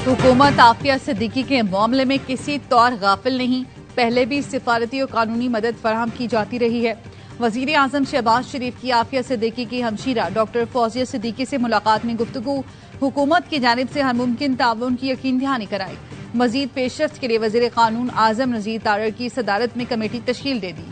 हुकूमत आफिया सिद्दीकी के मामले में किसी तौर गाफिल नहीं, पहले भी सिफारती और कानूनी मदद फराहम की जाती रही है। वजीर आजम शहबाज शरीफ की आफिया सिद्दीकी की हमशीरा डॉक्टर फौजिया सिद्दीकी से मुलाकात में गुफ्तगू, हुकूमत की जानिब से हर मुमकिन ताउन की यकीन दहानी कराई। मजीद पेशरफ्त के लिए वजीर कानून आजम नजीर तारड़ की सदारत में कमेटी तश्कील दे दी।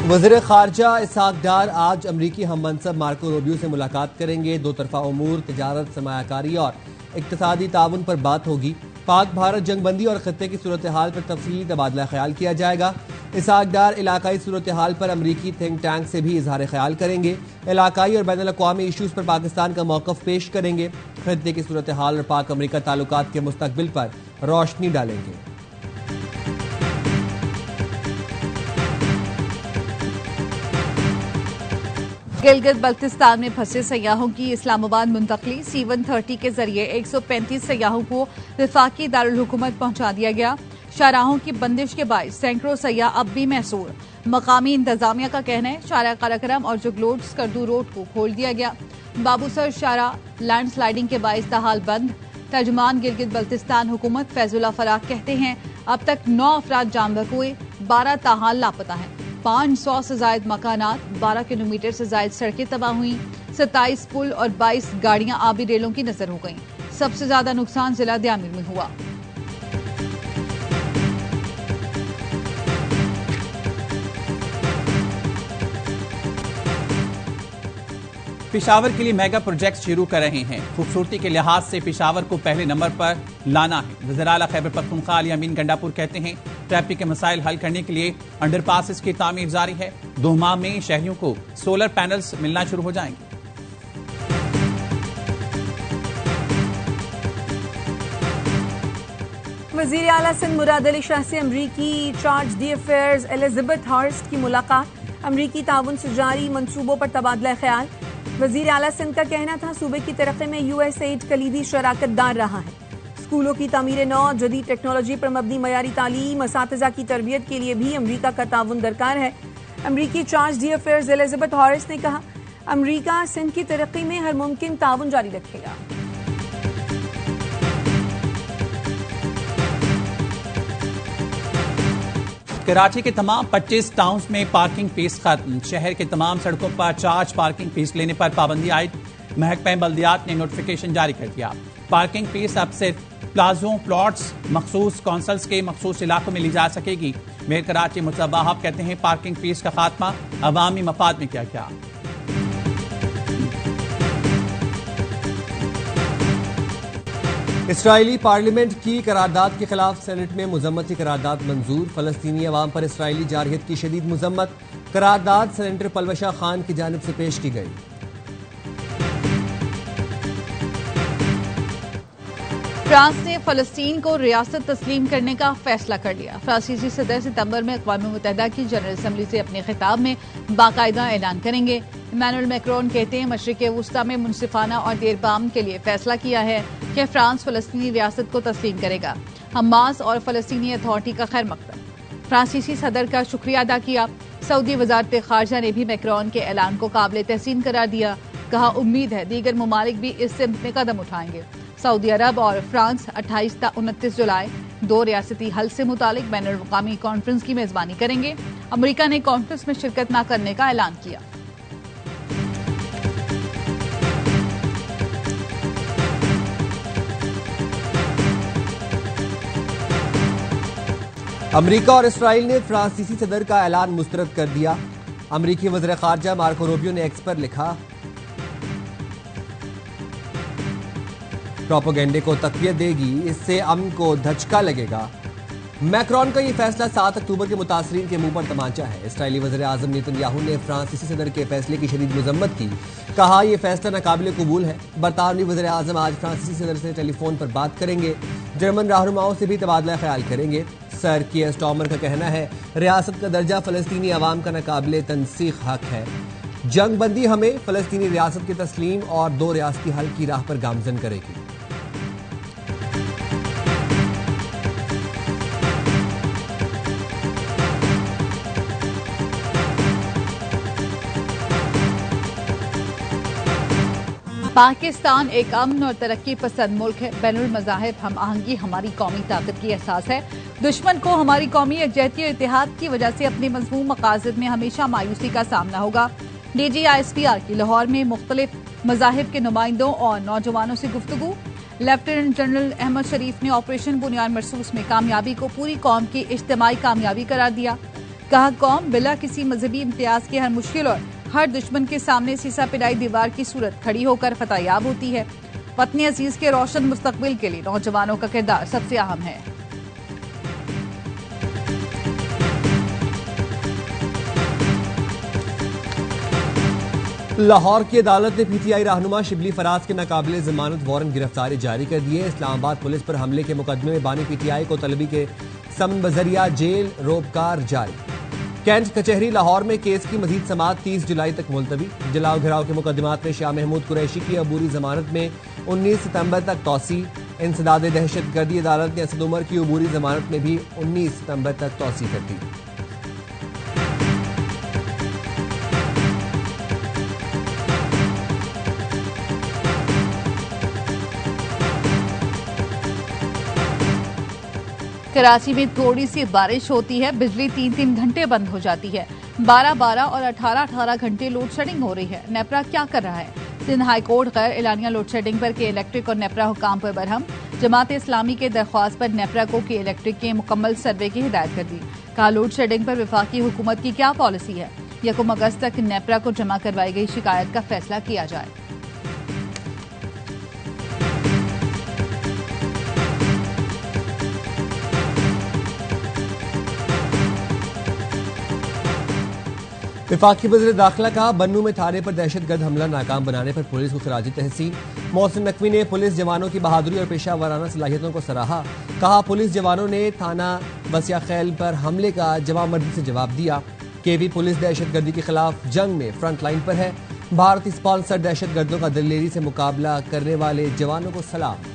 वज़ीर ख़ारजा इसहाक डार आज अमरीकी हममनसब मार्को रूबियो से मुलाकात करेंगे। दो तरफा उमूर, तिजारत, सरमायाकारी और इक्तिसादी ताउन पर बात होगी। पाक भारत जंगबंदी और खत्ते की सूरत हाल पर तफसीली तबादला ख्याल किया जाएगा। इसहाक डार इलाकाई सूरत हाल पर अमरीकी थिंक टैंक से भी इजहार ख्याल करेंगे। इलाकाई और बैनुल अक़वामी इशूज़ पर पाकिस्तान का मौक़िफ़ पेश करेंगे। खत्ते की सूरत हाल और पाक अमरीका ताल्लुकात के मुस्तक़बिल पर रोशनी डालेंगे। गिलगित बल्तिस्तान में फंसे सयाहों की इस्लामाबाद मुंतकली, C-130 के जरिए 135 सयाहों को वफाकी दारुल हुकूमत पहुंचा दिया गया। शाहराहों की बंदिश के बायस सैकड़ों सयाह अब भी महसूर। मकामी इंतजामिया का कहना है शारा कराक्रम और जुगलोड स्कर्दू रोड को खोल दिया गया। बाबूसर शारा लैंडस्लाइडिंग के बायस ताहाल बंद। तर्जुमान गिलगित बल्तिस्तान हुकूमत फैजुल्ला फराग कहते हैं अब तक 9 अफराद जाम बहक हुए, 12 ताहाल लापता हैं। 500 से जायद मकानात, 12 किलोमीटर से जायद सड़कें तबाह हुई। 27 पुल और 22 गाड़ियां आबी रेलों की नजर हो गईं। सबसे ज्यादा नुकसान जिला दयामिर में हुआ। पेशावर के लिए मेगा प्रोजेक्ट शुरू कर रहे हैं। खूबसूरती के लिहाज से पेशावर को पहले नंबर पर लाना है। वज़ीर आला खैबर पख्तूनख्वा अली अमीन गंडापुर कहते हैं ट्रैफिक के मसाइल हल करने के लिए अंडरपासेस की तामीर जारी है। 2 माह में शहरियों को सोलर पैनल्स मिलना शुरू हो जाएंगे। वज़ीर आला सिंध मुराद अली शाह से अमरीकी चार्ज दी अफेयर्स एलिजाबेथ हॉर्स्ट की मुलाकात। अमरीकी ताउन से जारी मंसूबों पर तबादला ख्याल। वज़ीर आला सिंध का कहना था सूबे की तरक्की में USAID कलीदी शराकतदार रहा है। स्कूलों की तामीर नौ, जदीद टेक्नोलॉजी पर मबनी मयारी तालीम, असातिज़ा की तरबियत के लिए भी अमरीका का ताउन दरकार है। अमरीकी चार्ज दी अफेयर्स एलिजाबेथ हॉरिस ने कहा अमरीका सिंध की तरक्की में हर मुमकिन ताउन जारी रखेगा। कराची के तमाम 25 टाउन्स में पार्किंग फीस खत्म। शहर के तमाम सड़कों पर चार्ज पार्किंग फीस लेने पर पाबंदी आयद। महकमा बल्दियात ने नोटिफिकेशन जारी कर दिया। पार्किंग फीस अब से प्लाजों, प्लॉट्स, मखसूस कौंसल्स के मखसूस इलाकों में ली जा सकेगी। मेयर कराची मुर्तज़ा वहाब कहते हैं पार्किंग फीस का खात्मा अवामी मफाद में किया गया। इसराइली पार्लियामेंट की करारदाद के खिलाफ सेनेट में मुजम्मती करारदाद मंजूर। फलस्तीनी अवाम पर इसराइली जारहियत की शदीद मुजम्मत। करारदाद सेनेटर पलवशा खान की जानिब से पेश की गई। फ्रांस ने फलस्तीन को रियासत तस्लीम करने का फैसला कर लिया। फ्रांसीसी सदर सितंबर में अक़वाम मुत्तहिदा की जनरल असम्बली से अपने खिताब में बाकायदा ऐलान करेंगे। इमैनुअल मैक्रोन कहते हैं मशरिक़ वुस्ता में मुनसिफाना और देरपाम के लिए फैसला किया है कि फ्रांस फलस्तीनी रियासत को तस्लीम करेगा। हमास और फलस्तीनी अथॉरिटी का खैर मकदम। फ्रांसीसी सदर का शुक्रिया अदा किया। सऊदी वजारत खारजा ने भी मैक्रोन के ऐलान को काबिल तहसीन करार दिया। कहा उम्मीद है दीगर ममालिक भी इस सिमत में कदम उठाएंगे। सऊदी अरब और फ्रांस 28 ता 29 जुलाई 2 रियासती हल से मुतालिक बैनुल अक़वामी कॉन्फ्रेंस की मेजबानी करेंगे। अमरीका ने कॉन्फ्रेंस में शिरकत न करने का ऐलान किया। अमरीका और इसराइल ने फ्रांसीसी सदर का ऐलान मुस्तरद कर दिया। अमरीकी वज़ीर ख़ारजा मार्को रूबियो ने एक्स पर लिखा प्रोपेगेंडे को तक़वियत देगी, इससे अमन को धचका लगेगा। मैक्रोन का ये फैसला 7 अक्टूबर के मुतासरीन के मुंह पर तमाचा है। इसराइली वज़ीर आज़म नेतन्याहू ने फ्रांसीसी सदर के फैसले की शदीद मजम्मत की। कहा यह फैसला नाकाबिल कबूल है। बरतानवी वज़ीर आज़म आज फ्रांसीसी सदर से टेलीफोन पर बात करेंगे। जर्मन रहनुमाओं से भी तबादला ख्याल करेंगे। सर कीयर स्टार्मर का कहना है रियासत का दर्जा फ़लस्तीनी अवाम का नाकाबिल तनसीख हक है। जंग बंदी हमें फ़लस्तीनी रियासत की तस्लीम और 2 रियासती हल की राह पर गामजन करेगी। पाकिस्तान एक अमन और तरक्की पसंद मुल्क है। बैनुल मज़ाहिब हम आहंगी हमारी कौमी ताकत की एहसास है। दुश्मन को हमारी कौमी यकजहती और इत्तेहाद की वजह से अपने मज़मूम मकासद में हमेशा मायूसी का सामना होगा। DGISPR की लाहौर में मुख्तलिफ मज़ाहिब के नुमाइंदों और नौजवानों से गुफ्तगू। लेफ्टिनेंट जनरल अहमद शरीफ ने ऑपरेशन बुनियाद मरसूस में कामयाबी को पूरी कौम की इज्तिमाई कामयाबी करार दिया। कहा, कौम बिला किसी मजहबी इम्तियाज के हर मुश्किल और हर दुश्मन के सामने सीसा पिटाई दीवार की सूरत खड़ी होकर फतहयाब होती है। वतन अजीज के रोशन मुस्तकबिल के लिए नौजवानों का किरदार सबसे अहम है। लाहौर की अदालत ने PTI रहनुमा शिबली फराज के नाकाबिले जमानत वारंट गिरफ्तारी जारी कर दी है। इस्लामाबाद पुलिस पर हमले के मुकदमे में बानी PTI को तलबी के समन बजरिया जेल रोबकार जारी। कैंट कचहरी लाहौर में केस की मजीद समाअत 30 जुलाई तक मुलतवी। जलाओ घिराव के मुकदमात में शाह महमूद कुरैशी की अबूरी जमानत में 19 सितंबर तक तौसी। इंसदाद दहशतगर्दी अदालत ने असद उमर की अबूरी जमानत में भी 19 सितंबर तक तौसी कर दी। कराची में थोड़ी सी बारिश होती है, बिजली 3-3 घंटे बंद हो जाती है। 12-12 और 18-18 घंटे लोड शेडिंग हो रही है। नेपरा क्या कर रहा है? सिंध हाईकोर्ट गैर एलानिया लोड शेडिंग पर के इलेक्ट्रिक और नेपरा हुकाम पर बरहम। जमात इस्लामी के दरख्वास्त पर नेपरा को के इलेक्ट्रिक के मुकम्मल सर्वे की हिदायत कर दी। कहा, लोड शेडिंग पर वफाकी हुकूमत की क्या पॉलिसी है? 1 अगस्त तक नेपरा को जमा करवाई गई शिकायत का फैसला किया जाए। विफाकी वज़ीर दाखिला का बन्नू में थाने पर दहशतगर्द हमला नाकाम बनाने पर पुलिस को खराज तहसीन। मोहसिन नकवी ने पुलिस जवानों की बहादुरी और पेशा वाराना सलाहियतों को सराहा। कहा, पुलिस जवानों ने थाना वसिया खैल पर हमले का जवाबमर्दी से जवाब दिया। KV पुलिस दहशतगर्दी के खिलाफ जंग में फ्रंट लाइन पर है। भारतीय स्पॉन्सर दहशतगर्दों का दिलेरी से मुकाबला करने वाले जवानों को सलाम।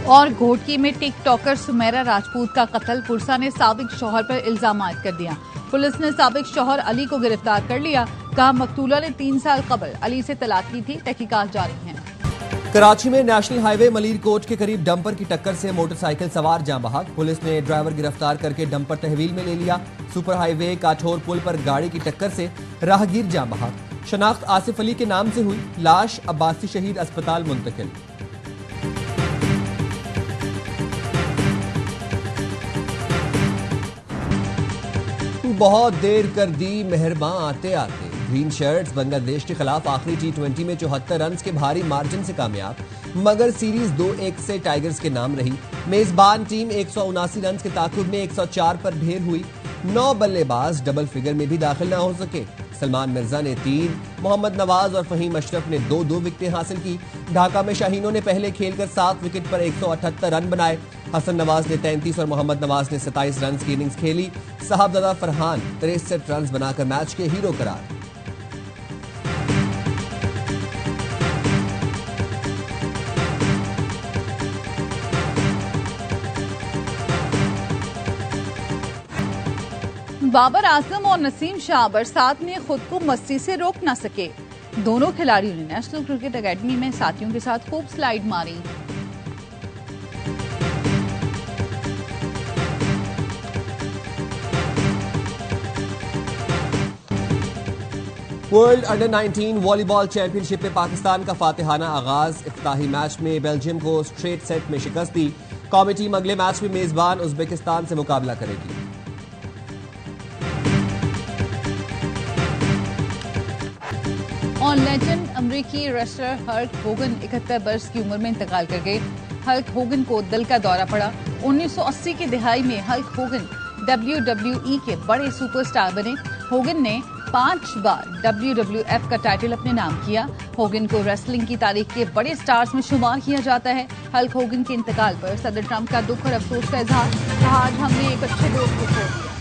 और घोटकी में टिकटॉकर सुमेरा राजपूत का कत्ल। पुरसा ने साबिक शौहर पर इल्जाम आयद कर दिया। पुलिस ने साबिक शौहर अली को गिरफ्तार कर लिया। कहा, मकतूला ने 3 साल कबल अली से तलाक ली थी। तहकीकात जारी हैं। कराची में नेशनल हाईवे मलीर कोट के करीब डंपर की टक्कर से मोटरसाइकिल सवार जाँ बहक। पुलिस ने ड्राइवर गिरफ्तार करके डंपर तहवील में ले लिया। सुपर हाईवे काठोर पुल पर गाड़ी की टक्कर से राहगीर जाँ बहक। शनाख्त आसिफ अली के नाम से हुई। लाश अब्बासी शहीद अस्पताल मुंतकिल। बहुत देर कर दी मेहरबान आते आते। ग्रीन शर्ट्स बांग्लादेश के खिलाफ आखिरी T20 में 74 रन के भारी मार्जिन से कामयाब, मगर सीरीज 2-1 से टाइगर्स के नाम रही। मेजबान टीम 179 रन के ताकुब में 104 पर ढेर हुई। 9 बल्लेबाज डबल फिगर में भी दाखिल न हो सके। सलमान मिर्जा ने 3, मोहम्मद नवाज और फहीम अशरफ ने 2-2 विकेटें हासिल की। ढाका में शाहीनों ने पहले खेलकर 7 विकेट पर 178 रन बनाए। हसन नवाज ने 33 और मोहम्मद नवाज ने 27 रन की इनिंग्स खेली। साहबजादा फरहान 63 रन बनाकर मैच के हीरो करार। बाबर आजम और नसीम शाह बरसात में खुद को मस्ती से रोक न सके। दोनों खिलाड़ियों ने नेशनल क्रिकेट एकेडमी में साथियों के साथ खूब स्लाइड मारी। वर्ल्ड अंडर 19 वॉलीबॉल चैंपियनशिप में पाकिस्तान का फातिहाना आगाज। इफ्ताही मैच में बेल्जियम को स्ट्रेट सेट में शिकस्त दी। कौमी टीम अगले मैच में मेजबान उज्बेकिस्तान से मुकाबला करेगी। और लेजेंड अमेरिकी रेसलर हल्क होगन 71 वर्ष की उम्र में इंतकाल कर गए। हल्क होगन को दिल का दौरा पड़ा। 1980 की दिहाई में हल्क होगन WWE के बड़े सुपरस्टार बने। होगन ने 5 बार WWF का टाइटल अपने नाम किया। होगन को रेसलिंग की तारीख के बड़े स्टार्स में शुमार किया जाता है। हल्क होगन के इंतकाल पर सदर ट्रंप का दुख और अफसोस का इजहार। कहा, आज हमने एक अच्छे दोस्त को खो दिया।